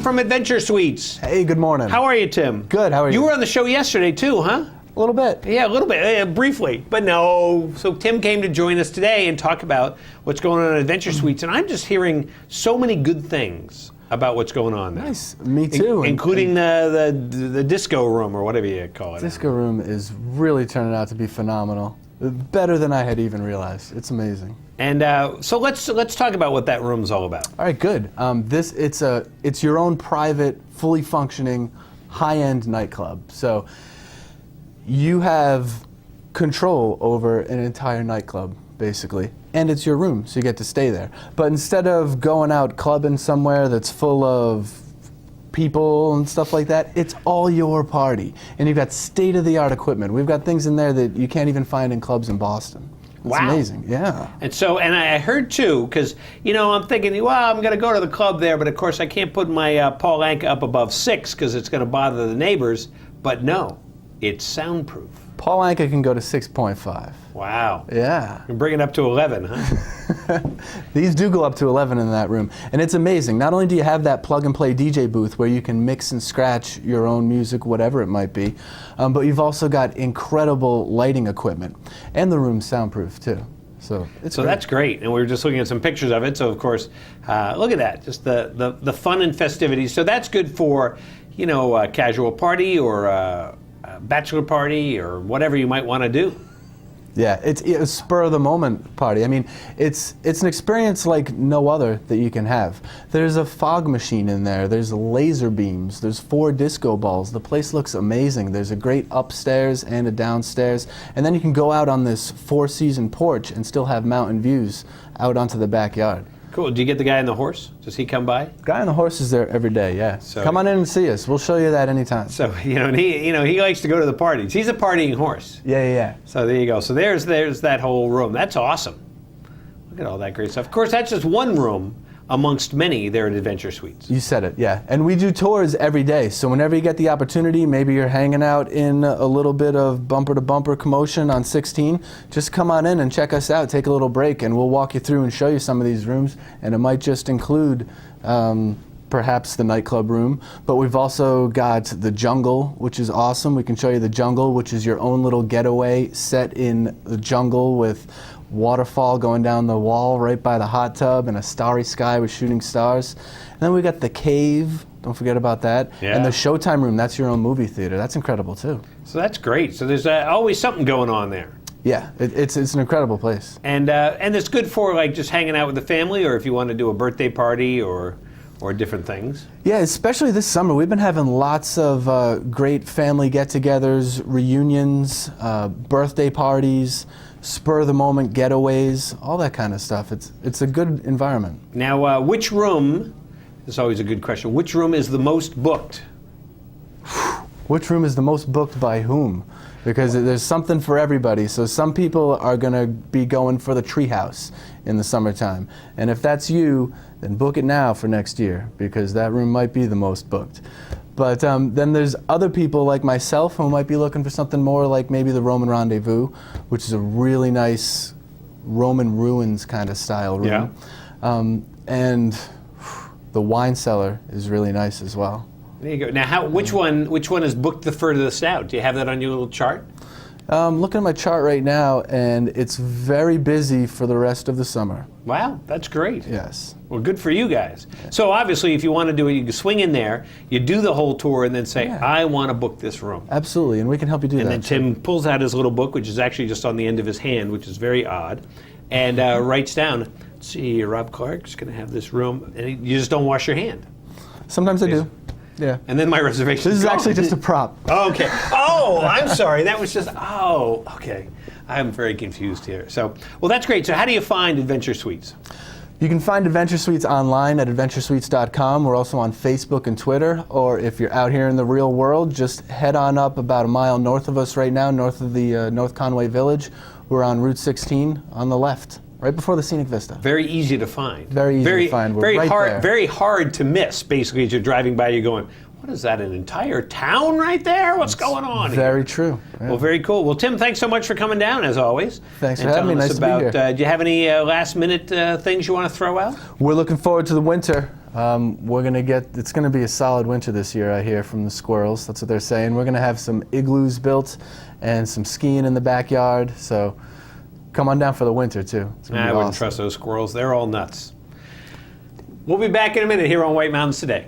from Adventure Suites. Hey, good morning. How are you, Tim? Good, how are you? You were on the show yesterday, too, huh? A little bit. Yeah, a little bit, briefly. But no, so Tim came to join us today and talk about what's going on at Adventure Suites, and I'm just hearing so many good things about what's going on there. Nice, me too. Including the disco room, or whatever you call it. Disco room is really turning out to be phenomenal. Better than I had even realized. It's amazing. And so let's talk about what that room's all about. All right, good. It's your own private, fully functioning, high-end nightclub. So you have control over an entire nightclub, basically. And it's your room, so you get to stay there. But instead of going out clubbing somewhere that's full of people and stuff like that, it's all your party. And you've got state-of-the-art equipment. We've got things in there that you can't even find in clubs in Boston. It's amazing, yeah. And I heard too, because, I'm thinking, well, I'm going to go to the club there, but of course I can't put my Paul Anka up above 6 because it's going to bother the neighbors. But no, it's soundproof. Paul Anka can go to 6.5. Wow. Yeah. And bring it up to 11, huh? These do go up to 11 in that room. And it's amazing. Not only do you have that plug-and-play DJ booth where you can mix and scratch your own music, whatever it might be, but you've also got incredible lighting equipment. And the room's soundproof, too. So that's great. And we were just looking at some pictures of it. So, of course, look at that. Just the fun and festivities. So that's good for, a casual party or a bachelor party or whatever you might want to do. Yeah, it's a spur-of-the-moment party. I mean, it's an experience like no other that you can have. There's a fog machine in there. There's laser beams. There's 4 disco balls. The place looks amazing. There's a great upstairs and a downstairs. And then you can go out on this 4-season porch and still have mountain views out onto the backyard. Cool. Do you get the guy on the horse? Does he come by? Guy on the horse is there every day, yeah. So, come on in and see us. We'll show you that anytime. So, and he likes to go to the parties. He's a partying horse. Yeah. So there you go. So there's that whole room. That's awesome. Look at all that great stuff. Of course, that's just one room amongst many there at Adventure Suites. You said it, yeah. And we do tours every day. So whenever you get the opportunity, maybe you're hanging out in a little bit of bumper-to-bumper commotion on 16, just come on in and check us out. Take a little break, and we'll walk you through and show you some of these rooms. And it might just include perhaps the nightclub room, but we've also got the jungle, which is awesome. We can show you the jungle, which is your own little getaway set in the jungle with waterfall going down the wall right by the hot tub and a starry sky with shooting stars. And then we got the cave, don't forget about that. Yeah. And the Showtime room, that's your own movie theater. That's incredible too. So that's great. So there's always something going on there. Yeah, it's an incredible place. And it's good for like just hanging out with the family, or if you want to do a birthday party or different things. Yeah, especially this summer. We've been having lots of great family get-togethers, reunions, birthday parties, spur-of-the-moment getaways, all that kind of stuff. It's a good environment. Now, which room, this is always a good question, which room is the most booked? Which room is the most booked by whom? Because there's something for everybody. So some people are going to be going for the treehouse in the summertime. And if that's you, then book it now for next year, because that room might be the most booked. But then there's other people like myself who might be looking for something more like maybe the Roman Rendezvous, which is a really nice Roman ruins kind of style room. Yeah. And the wine cellar is really nice as well. There you go. Now, which one is booked the furthest out? Do you have that on your little chart? Looking at my chart right now, and it's very busy for the rest of the summer. Wow, that's great. Yes. Well, good for you guys. So obviously, if you want to do it, you can swing in there, you do the whole tour, and then say, I want to book this room. Absolutely, and we can help you do that. And then Tim pulls out his little book, which is actually just on the end of his hand, which is very odd, and writes down, let's see, Rob Clark's going to have this room, and you just don't wash your hand. Sometimes I do. Yeah. And then my reservation. This is actually just a prop. Oh, okay. Oh, I'm sorry. That was just, okay. I'm very confused here. So, well, that's great. So how do you find Adventure Suites? You can find Adventure Suites online at adventuresuites.com. We're also on Facebook and Twitter. Or if you're out here in the real world, just head on up about a mile north of us right now, north of the North Conway Village. We're on Route 16 on the left, right before the Scenic Vista. Very easy to find. Very easy to find. We're right there. Very hard to miss, basically, as you're driving by, you're going, what is that, an entire town right there? What's going on here? Very true. Yeah. Well, very cool. Well, Tim, thanks so much for coming down, as always. Thanks for having me. Nice to be here. Do you have any last-minute things you want to throw out? We're looking forward to the winter. It's gonna be a solid winter this year, I hear from the squirrels. That's what they're saying. We're gonna have some igloos built and some skiing in the backyard. So come on down for the winter too. It's gonna be I wouldn't awesome. trust those squirrels. They're all nuts. We'll be back in a minute here on White Mountains Today.